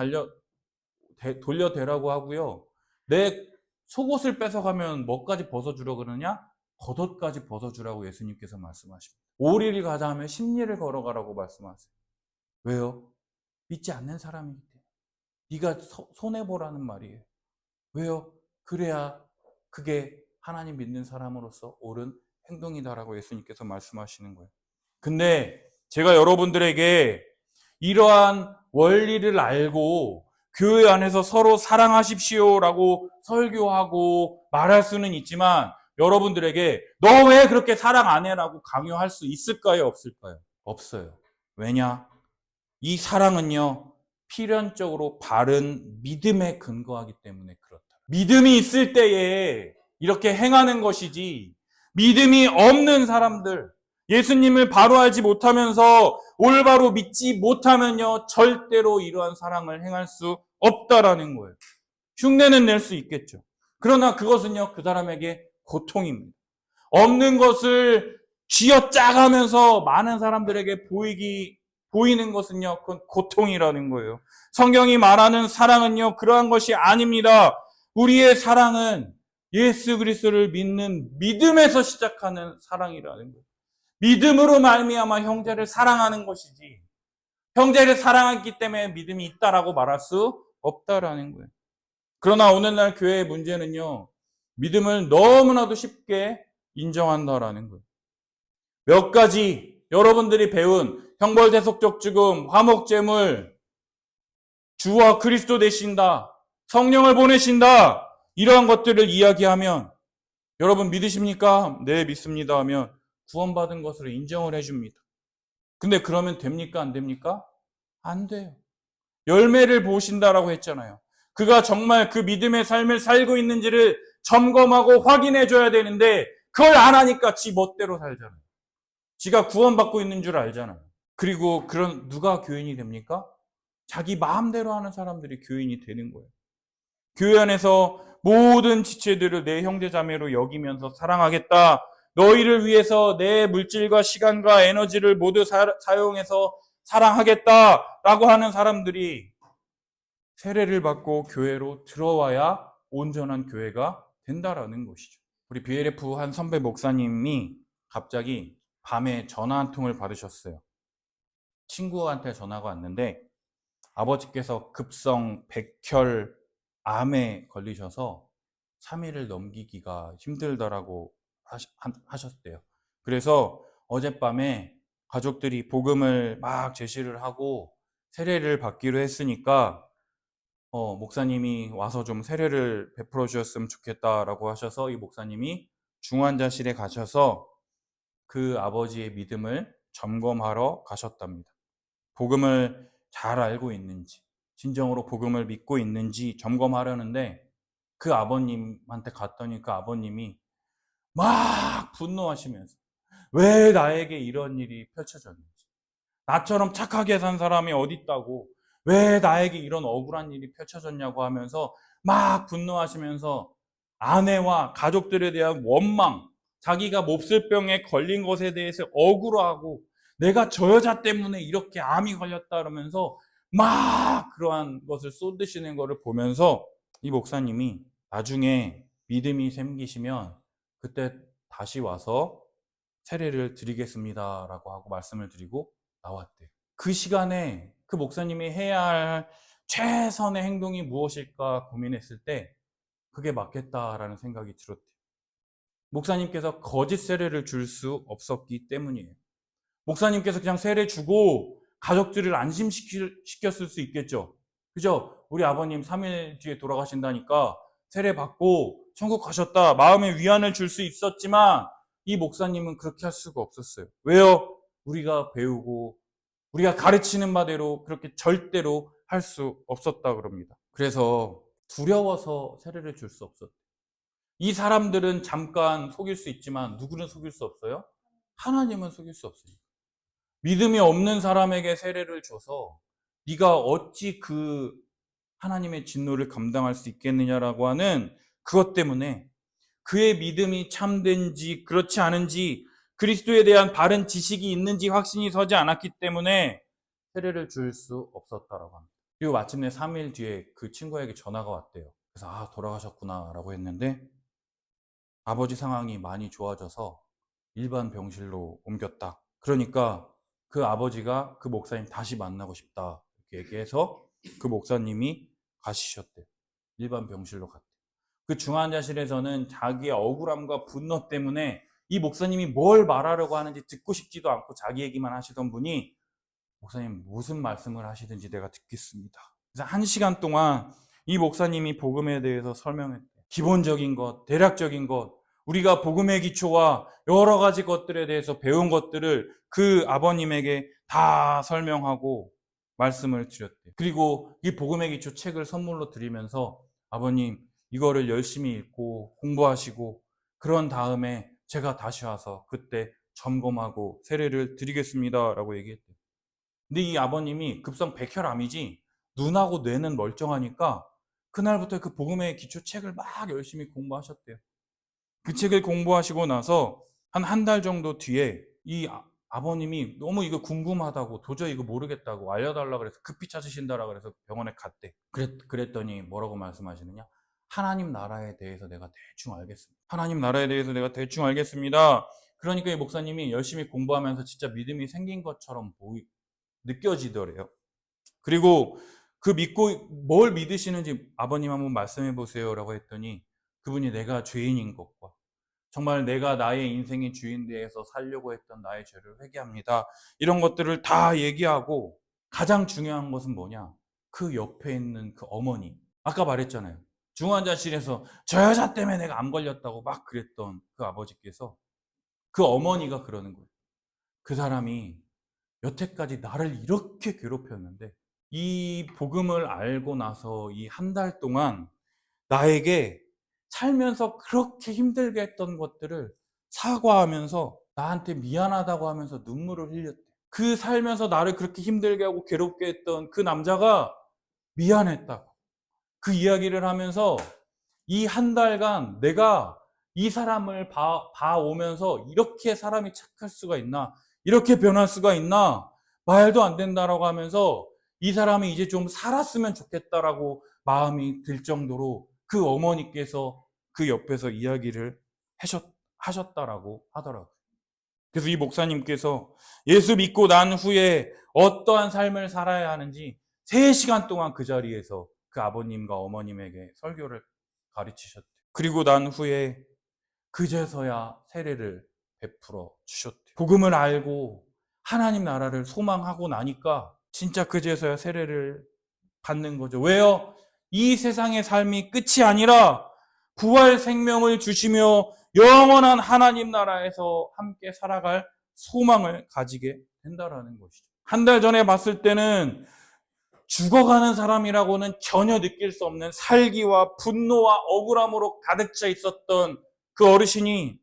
돌려대라고 하고요. 내 속옷을 뺏어가면 뭐까지 벗어주려 그러냐? 겉옷까지 벗어주라고 예수님께서 말씀하십니다. 5리를 가자 하면 10리를 걸어가라고 말씀하세요. 왜요? 믿지 않는 사람이기 때문에. 네가 손해보라는 말이에요. 왜요? 그래야 그게 하나님 믿는 사람으로서 옳은 행동이다라고 예수님께서 말씀하시는 거예요. 근데 제가 여러분들에게 이러한 원리를 알고 교회 안에서 서로 사랑하십시오라고 설교하고 말할 수는 있지만 여러분들에게 너 왜 그렇게 사랑 안 해라고 강요할 수 있을까요? 없을까요? 없어요. 왜냐? 이 사랑은요, 필연적으로 바른 믿음에 근거하기 때문에 그렇다. 믿음이 있을 때에 이렇게 행하는 것이지, 믿음이 없는 사람들, 예수님을 바로 알지 못하면서 올바로 믿지 못하면요, 절대로 이러한 사랑을 행할 수 없다라는 거예요. 흉내는 낼 수 있겠죠. 그러나 그것은요, 그 사람에게 고통입니다. 없는 것을 쥐어짜가면서 많은 사람들에게 보이는 것은요, 그건 고통이라는 거예요. 성경이 말하는 사랑은요, 그러한 것이 아닙니다. 우리의 사랑은 예수 그리스도를 믿는 믿음에서 시작하는 사랑이라는 거예요. 믿음으로 말미암아 형제를 사랑하는 것이지, 형제를 사랑하기 때문에 믿음이 있다라고 말할 수 없다라는 거예요. 그러나 오늘날 교회의 문제는요, 믿음을 너무나도 쉽게 인정한다라는 거예요. 몇 가지 여러분들이 배운 형벌대속적 죽음, 화목제물, 주와 그리스도 되신다, 성령을 보내신다, 이러한 것들을 이야기하면 여러분 믿으십니까? 네, 믿습니다 하면 구원받은 것으로 인정을 해줍니다. 근데 그러면 됩니까? 안 됩니까? 안 돼요. 열매를 보신다라고 했잖아요. 그가 정말 그 믿음의 삶을 살고 있는지를 점검하고 확인해 줘야 되는데 그걸 안 하니까 지 멋대로 살잖아요. 지가 구원받고 있는 줄 알잖아요. 그리고 그런 누가 교인이 됩니까? 자기 마음대로 하는 사람들이 교인이 되는 거예요. 교회 안에서 모든 지체들을 내 형제자매로 여기면서 사랑하겠다. 너희를 위해서 내 물질과 시간과 에너지를 모두 사용해서 사랑하겠다라고 하는 사람들이 세례를 받고 교회로 들어와야 온전한 교회가 된다라는 것이죠. 우리 BLF 한 선배 목사님이 갑자기 밤에 전화 한 통을 받으셨어요. 친구한테 전화가 왔는데 아버지께서 급성 백혈 암에 걸리셔서 3일을 넘기기가 힘들다라고 하셨대요. 그래서 어젯밤에 가족들이 복음을 막 제시를 하고 세례를 받기로 했으니까 목사님이 와서 좀 세례를 베풀어 주셨으면 좋겠다라고 하셔서 이 목사님이 중환자실에 가셔서 그 아버지의 믿음을 점검하러 가셨답니다. 복음을 잘 알고 있는지, 진정으로 복음을 믿고 있는지 점검하려는데 그 아버님한테 갔더니 그 아버님이 막 분노하시면서 왜 나에게 이런 일이 펼쳐졌는지, 나처럼 착하게 산 사람이 어딨다고, 왜 나에게 이런 억울한 일이 펼쳐졌냐고 하면서 막 분노하시면서 아내와 가족들에 대한 원망, 자기가 몹쓸병에 걸린 것에 대해서 억울하고 내가 저 여자 때문에 이렇게 암이 걸렸다 그러면서 막 그러한 것을 쏟으시는 것을 보면서 이 목사님이 나중에 믿음이 생기시면 그때 다시 와서 세례를 드리겠습니다라고 하고 말씀을 드리고 나왔대요. 그 시간에 그 목사님이 해야 할 최선의 행동이 무엇일까 고민했을 때 그게 맞겠다라는 생각이 들었대요. 목사님께서 거짓 세례를 줄 수 없었기 때문이에요. 목사님께서 그냥 세례 주고 가족들을 안심시켰을 수 있겠죠. 그죠? 우리 아버님 3일 뒤에 돌아가신다니까 세례 받고 천국 가셨다. 마음의 위안을 줄 수 있었지만 이 목사님은 그렇게 할 수가 없었어요. 왜요? 우리가 배우고 우리가 가르치는 바대로 그렇게 절대로 할 수 없었다 그럽니다. 그래서 두려워서 세례를 줄 수 없었대요. 이 사람들은 잠깐 속일 수 있지만 누구는 속일 수 없어요? 하나님은 속일 수 없어요. 믿음이 없는 사람에게 세례를 줘서 네가 어찌 그 하나님의 진노를 감당할 수 있겠느냐라고 하는 그것 때문에 그의 믿음이 참된지 그렇지 않은지 그리스도에 대한 바른 지식이 있는지 확신이 서지 않았기 때문에 세례를 줄 수 없었다라고 합니다. 그리고 마침내 3일 뒤에 그 친구에게 전화가 왔대요. 그래서 돌아가셨구나라고 했는데 아버지 상황이 많이 좋아져서 일반 병실로 옮겼다. 그러니까 그 아버지가 그 목사님 다시 만나고 싶다 이렇게 얘기해서 그 목사님이 가시셨대요. 일반 병실로 갔대요. 그 중환자실에서는 자기의 억울함과 분노 때문에 이 목사님이 뭘 말하려고 하는지 듣고 싶지도 않고 자기 얘기만 하시던 분이 목사님 무슨 말씀을 하시든지 내가 듣겠습니다. 그래서 1시간 동안 이 목사님이 복음에 대해서 설명했대요. 기본적인 것, 대략적인 것, 우리가 복음의 기초와 여러 가지 것들에 대해서 배운 것들을 그 아버님에게 다 설명하고 말씀을 드렸대요. 그리고 이 복음의 기초 책을 선물로 드리면서 아버님 이거를 열심히 읽고 공부하시고 그런 다음에 제가 다시 와서 그때 점검하고 세례를 드리겠습니다 라고 얘기했대요. 근데 이 아버님이 급성 백혈암이지 눈하고 뇌는 멀쩡하니까 그날부터 그 복음의 기초 책을 막 열심히 공부하셨대요. 그 책을 공부하시고 나서 한 달 정도 뒤에 이 아버님이 너무 이거 궁금하다고 도저히 이거 모르겠다고 알려달라 그래서 급히 찾으신다라 그래서 병원에 갔대. 그랬더니 뭐라고 말씀하시느냐? 하나님 나라에 대해서 내가 대충 알겠습니다. 하나님 나라에 대해서 내가 대충 알겠습니다. 그러니까 이 목사님이 열심히 공부하면서 진짜 믿음이 생긴 것처럼 느껴지더래요. 그리고 그 믿고 뭘 믿으시는지 아버님 한번 말씀해 보세요라고 했더니 그분이 내가 죄인인 것과 정말 내가 나의 인생의 주인되어서 살려고 했던 나의 죄를 회개합니다. 이런 것들을 다 얘기하고 가장 중요한 것은 뭐냐? 그 옆에 있는 그 어머니. 아까 말했잖아요. 중환자실에서 저 여자 때문에 내가 암 걸렸다고 막 그랬던 그 아버지께서 그 어머니가 그러는 거예요. 그 사람이 여태까지 나를 이렇게 괴롭혔는데 이 복음을 알고 나서 이 한 달 동안 나에게 살면서 그렇게 힘들게 했던 것들을 사과하면서 나한테 미안하다고 하면서 눈물을 흘렸대. 그 살면서 나를 그렇게 힘들게 하고 괴롭게 했던 그 남자가 미안했다고. 그 이야기를 하면서 이 한 달간 내가 이 사람을 봐오면서 이렇게 사람이 착할 수가 있나? 이렇게 변할 수가 있나? 말도 안 된다라고 하면서 이 사람이 이제 좀 살았으면 좋겠다라고 마음이 들 정도로 그 어머니께서 그 옆에서 이야기를 하셨다라고 하더라고요. 그래서 이 목사님께서 예수 믿고 난 후에 어떠한 삶을 살아야 하는지 3시간 동안 그 자리에서 그 아버님과 어머님에게 설교를 가르치셨대요. 그리고 난 후에 그제서야 세례를 베풀어 주셨대요. 복음을 알고 하나님 나라를 소망하고 나니까 진짜 그제서야 세례를 받는 거죠. 왜요? 이 세상의 삶이 끝이 아니라 부활 생명을 주시며 영원한 하나님 나라에서 함께 살아갈 소망을 가지게 된다라는 것이죠. 한 달 전에 봤을 때는 죽어가는 사람이라고는 전혀 느낄 수 없는 살기와 분노와 억울함으로 가득 차 있었던 그 어르신이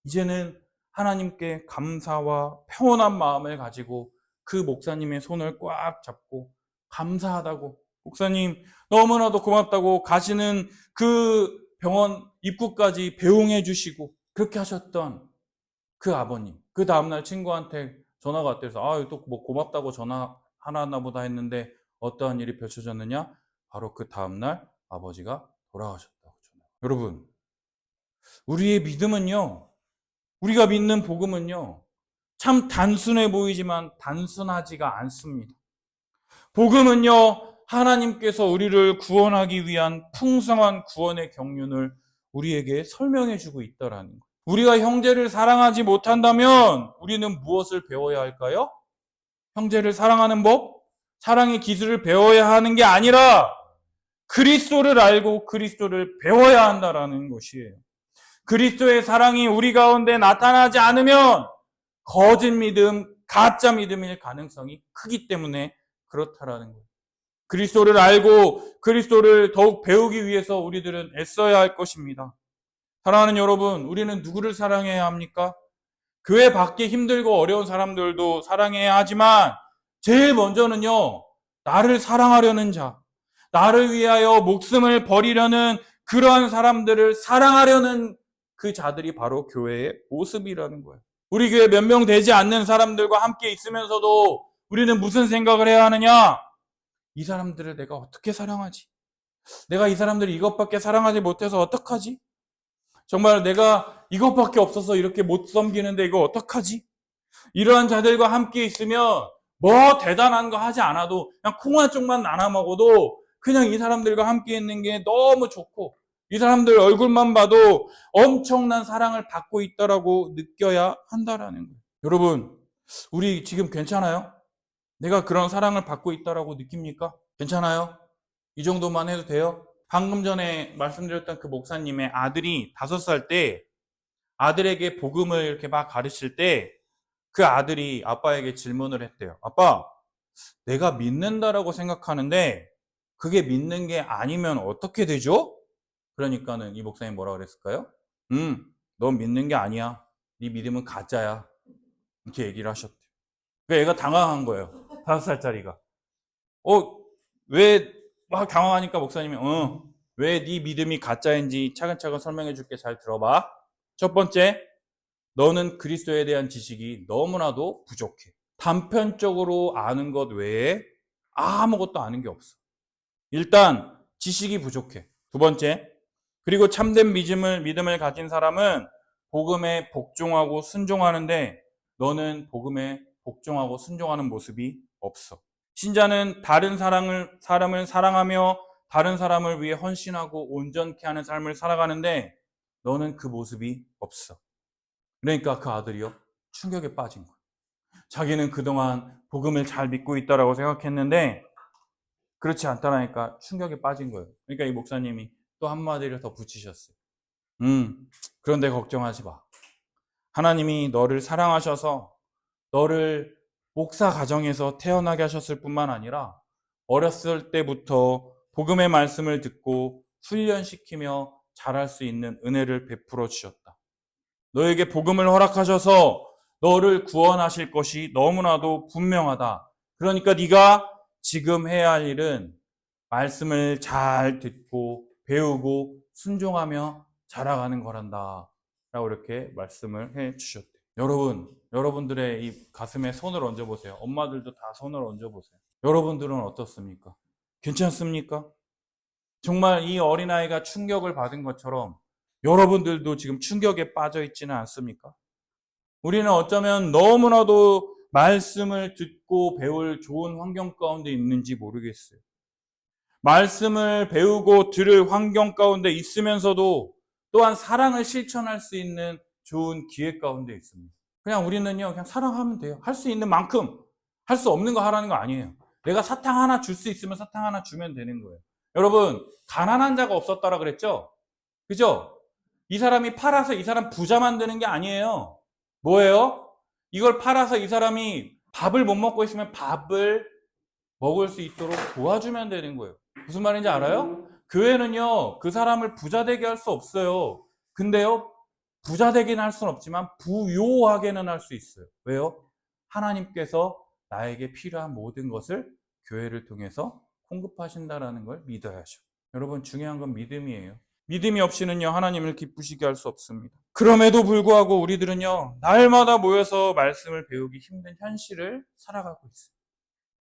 이제는 하나님께 감사와 평온한 마음을 가지고 그 목사님의 손을 꽉 잡고 감사하다고, 목사님 너무나도 고맙다고, 가시는 그 병원 입구까지 배웅해 주시고 그렇게 하셨던 그 아버님. 그 다음날 친구한테 전화가 왔대서 또 뭐 고맙다고 전화 하나 보다 했는데 어떠한 일이 펼쳐졌느냐? 바로 그 다음날 아버지가 돌아가셨다고 전화. 여러분, 우리의 믿음은요, 우리가 믿는 복음은요, 참 단순해 보이지만 단순하지가 않습니다. 복음은요, 하나님께서 우리를 구원하기 위한 풍성한 구원의 경륜을 우리에게 설명해 주고 있다라는 거예요. 우리가 형제를 사랑하지 못한다면 우리는 무엇을 배워야 할까요? 형제를 사랑하는 법, 사랑의 기술을 배워야 하는 게 아니라 그리스도를 알고 그리스도를 배워야 한다라는 것이에요. 그리스도의 사랑이 우리 가운데 나타나지 않으면 거짓 믿음, 가짜 믿음일 가능성이 크기 때문에 그렇다라는 거예요. 그리스도를 알고 그리스도를 더욱 배우기 위해서 우리들은 애써야 할 것입니다. 사랑하는 여러분, 우리는 누구를 사랑해야 합니까? 교회 밖에 힘들고 어려운 사람들도 사랑해야 하지만 제일 먼저는요, 나를 사랑하려는 자, 나를 위하여 목숨을 버리려는 그러한 사람들을 사랑하려는 그 자들이 바로 교회의 모습이라는 거예요. 우리 교회 몇 명 되지 않는 사람들과 함께 있으면서도 우리는 무슨 생각을 해야 하느냐? 이 사람들을 내가 어떻게 사랑하지? 내가 이 사람들을 이것밖에 사랑하지 못해서 어떡하지? 정말 내가 이것밖에 없어서 이렇게 못 섬기는데 이거 어떡하지? 이러한 자들과 함께 있으면 뭐 대단한 거 하지 않아도 그냥 콩 한 쪽만 나눠 먹어도 그냥 이 사람들과 함께 있는 게 너무 좋고 이 사람들 얼굴만 봐도 엄청난 사랑을 받고 있다라고 느껴야 한다라는 거예요. 여러분, 우리 지금 괜찮아요? 내가 그런 사랑을 받고 있다라고 느낍니까? 괜찮아요? 이 정도만 해도 돼요? 방금 전에 말씀드렸던 그 목사님의 아들이 5살 때 아들에게 복음을 이렇게 막 가르칠 때 그 아들이 아빠에게 질문을 했대요. 아빠, 내가 믿는다라고 생각하는데 그게 믿는 게 아니면 어떻게 되죠? 그러니까는 이 목사님 뭐라 그랬을까요? 넌 믿는 게 아니야. 네 믿음은 가짜야. 이렇게 얘기를 하셨대요. 그러니까 얘가 당황한 거예요. 5살짜리가. 왜 막 당황하니까 목사님이 왜 네 믿음이 가짜인지 차근차근 설명해 줄게. 잘 들어봐. 첫 번째, 너는 그리스도에 대한 지식이 너무나도 부족해. 단편적으로 아는 것 외에 아무것도 아는 게 없어. 일단 지식이 부족해. 두 번째, 그리고 참된 믿음을 가진 사람은 복음에 복종하고 순종하는데 너는 복음에 복종하고 순종하는 모습이 없어. 신자는 다른 사람을 사랑하며 다른 사람을 위해 헌신하고 온전케 하는 삶을 살아가는데 너는 그 모습이 없어. 그러니까 그 아들이요, 충격에 빠진 거예요. 자기는 그동안 복음을 잘 믿고 있다라고 생각했는데 그렇지 않다라니까 충격에 빠진 거예요. 그러니까 이 목사님이 또 한마디를 더 붙이셨어요. 그런데 걱정하지 마. 하나님이 너를 사랑하셔서 너를 목사 가정에서 태어나게 하셨을 뿐만 아니라 어렸을 때부터 복음의 말씀을 듣고 훈련시키며 자랄 수 있는 은혜를 베풀어 주셨다. 너에게 복음을 허락하셔서 너를 구원하실 것이 너무나도 분명하다. 그러니까 네가 지금 해야 할 일은 말씀을 잘 듣고 배우고 순종하며 자라가는 거란다. 라고 이렇게 말씀을 해 주셨대요. 여러분들의 이 가슴에 손을 얹어보세요. 엄마들도 다 손을 얹어보세요. 여러분들은 어떻습니까? 괜찮습니까? 정말 이 어린아이가 충격을 받은 것처럼 여러분들도 지금 충격에 빠져 있지는 않습니까? 우리는 어쩌면 너무나도 말씀을 듣고 배울 좋은 환경 가운데 있는지 모르겠어요. 말씀을 배우고 들을 환경 가운데 있으면서도 또한 사랑을 실천할 수 있는 좋은 기회 가운데 있습니다. 그냥 우리는요, 그냥 사랑하면 돼요. 할 수 있는 만큼, 할 수 없는 거 하라는 거 아니에요. 내가 사탕 하나 줄 수 있으면 사탕 하나 주면 되는 거예요. 여러분, 가난한 자가 없었다라 그랬죠? 그죠? 이 사람이 팔아서 이 사람 부자 만드는 게 아니에요. 뭐예요? 이걸 팔아서 이 사람이 밥을 못 먹고 있으면 밥을 먹을 수 있도록 도와주면 되는 거예요. 무슨 말인지 알아요? 교회는요, 그 사람을 부자 되게 할 수 없어요. 근데요, 부자 되기는 할 수는 없지만 부요하게는 할 수 있어요. 왜요? 하나님께서 나에게 필요한 모든 것을 교회를 통해서 공급하신다라는 걸 믿어야죠. 여러분, 중요한 건 믿음이에요. 믿음이 없이는요, 하나님을 기쁘시게 할 수 없습니다. 그럼에도 불구하고 우리들은요, 날마다 모여서 말씀을 배우기 힘든 현실을 살아가고 있어요.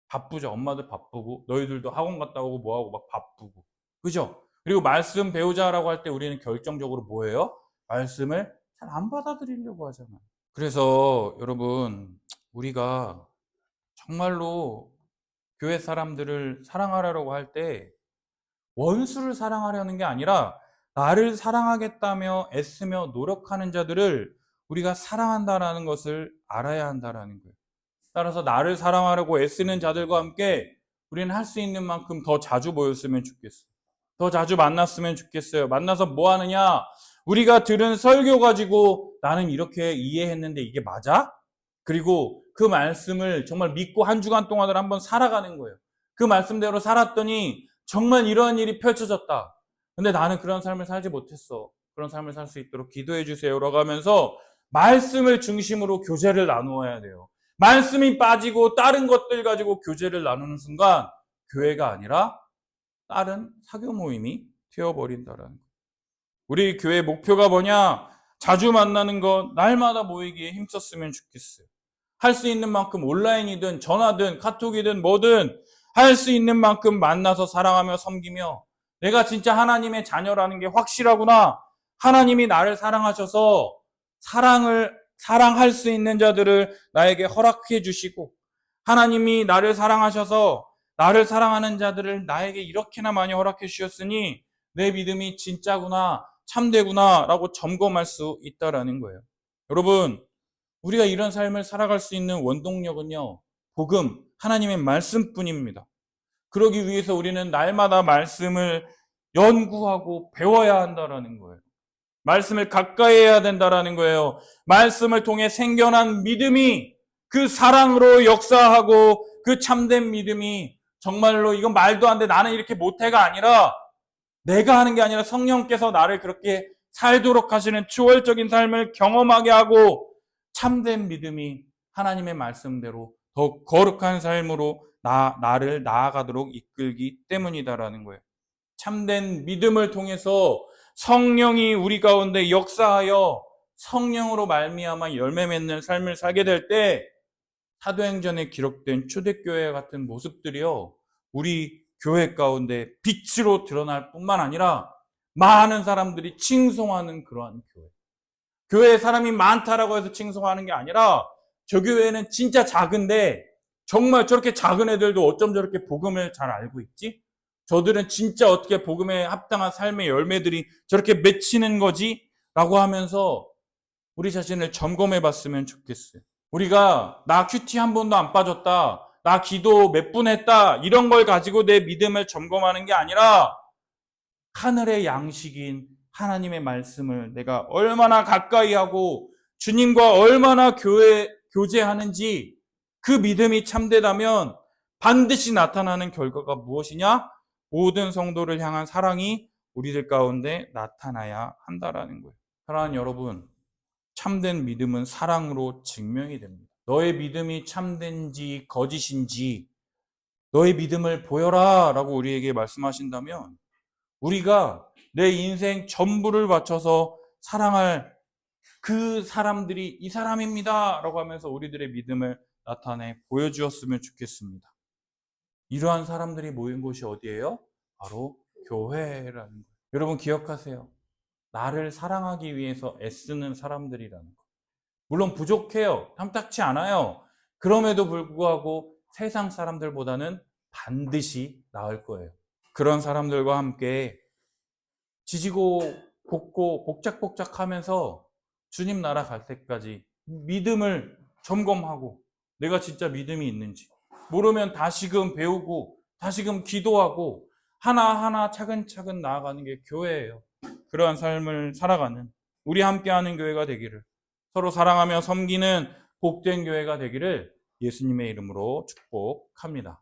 바쁘죠. 엄마들 바쁘고 너희들도 학원 갔다 오고 뭐하고 막 바쁘고. 그죠? 그리고 말씀 배우자라고 할 때 우리는 결정적으로 뭐예요? 말씀을 잘 안 받아들이려고 하잖아요. 그래서 여러분, 우리가 정말로 교회 사람들을 사랑하려고 할 때 원수를 사랑하려는 게 아니라 나를 사랑하겠다며 애쓰며 노력하는 자들을 우리가 사랑한다라는 것을 알아야 한다라는 거예요. 따라서 나를 사랑하려고 애쓰는 자들과 함께 우리는 할 수 있는 만큼 더 자주 모였으면 좋겠어요. 더 자주 만났으면 좋겠어요. 만나서 뭐 하느냐? 우리가 들은 설교 가지고 나는 이렇게 이해했는데 이게 맞아? 그리고 그 말씀을 정말 믿고 한 주간 동안을 한번 살아가는 거예요. 그 말씀대로 살았더니 정말 이러한 일이 펼쳐졌다. 근데 나는 그런 삶을 살지 못했어. 그런 삶을 살 수 있도록 기도해 주세요라고 하면서 말씀을 중심으로 교제를 나누어야 돼요. 말씀이 빠지고 다른 것들 가지고 교제를 나누는 순간 교회가 아니라 다른 사교 모임이 되어버린다라는 거예요. 우리 교회 목표가 뭐냐? 자주 만나는 것, 날마다 모이기에 힘썼으면 좋겠어요. 할 수 있는 만큼 온라인이든 전화든 카톡이든 뭐든 할 수 있는 만큼 만나서 사랑하며 섬기며 내가 진짜 하나님의 자녀라는 게 확실하구나. 하나님이 나를 사랑하셔서 사랑할 수 있는 자들을 나에게 허락해 주시고 하나님이 나를 사랑하셔서 나를 사랑하는 자들을 나에게 이렇게나 많이 허락해 주셨으니 내 믿음이 진짜구나, 참되구나 라고 점검할 수 있다라는 거예요. 여러분, 우리가 이런 삶을 살아갈 수 있는 원동력은요, 복음, 하나님의 말씀뿐입니다. 그러기 위해서 우리는 날마다 말씀을 연구하고 배워야 한다라는 거예요. 말씀을 가까이 해야 된다라는 거예요. 말씀을 통해 생겨난 믿음이 그 사랑으로 역사하고 그 참된 믿음이 정말로 이건 말도 안 돼, 나는 이렇게 못해가 아니라 내가 하는 게 아니라 성령께서 나를 그렇게 살도록 하시는 초월적인 삶을 경험하게 하고 참된 믿음이 하나님의 말씀대로 더 거룩한 삶으로 나를 나아가도록 이끌기 때문이다라는 거예요. 참된 믿음을 통해서 성령이 우리 가운데 역사하여 성령으로 말미암아 열매 맺는 삶을 살게 될 때 사도행전에 기록된 초대교회 같은 모습들이요, 우리 교회 가운데 빛으로 드러날 뿐만 아니라 많은 사람들이 칭송하는 그러한 교회. 교회에 사람이 많다라고 해서 칭송하는 게 아니라 저 교회는 진짜 작은데 정말 저렇게 작은 애들도 어쩜 저렇게 복음을 잘 알고 있지? 저들은 진짜 어떻게 복음에 합당한 삶의 열매들이 저렇게 맺히는 거지? 라고 하면서 우리 자신을 점검해 봤으면 좋겠어요. 우리가 나 큐티 한 번도 안 빠졌다, 나 기도 몇 분 했다, 이런 걸 가지고 내 믿음을 점검하는 게 아니라 하늘의 양식인 하나님의 말씀을 내가 얼마나 가까이 하고 주님과 얼마나 교제하는지, 그 믿음이 참되다면 반드시 나타나는 결과가 무엇이냐? 모든 성도를 향한 사랑이 우리들 가운데 나타나야 한다라는 거예요. 사랑하는 여러분, 참된 믿음은 사랑으로 증명이 됩니다. 너의 믿음이 참된지 거짓인지 너의 믿음을 보여라 라고 우리에게 말씀하신다면, 우리가 내 인생 전부를 바쳐서 사랑할 그 사람들이 이 사람입니다 라고 하면서 우리들의 믿음을 나타내 보여주었으면 좋겠습니다. 이러한 사람들이 모인 곳이 어디예요? 바로 교회라는 거예요. 여러분 기억하세요. 나를 사랑하기 위해서 애쓰는 사람들이라는 거. 물론 부족해요. 탐탁치 않아요. 그럼에도 불구하고 세상 사람들보다는 반드시 나을 거예요. 그런 사람들과 함께 지지고 볶고 복작복작하면서 주님 나라 갈 때까지 믿음을 점검하고, 내가 진짜 믿음이 있는지 모르면 다시금 배우고 다시금 기도하고 하나하나 차근차근 나아가는 게 교회예요. 그러한 삶을 살아가는 우리 함께하는 교회가 되기를, 서로 사랑하며 섬기는 복된 교회가 되기를 예수님의 이름으로 축복합니다.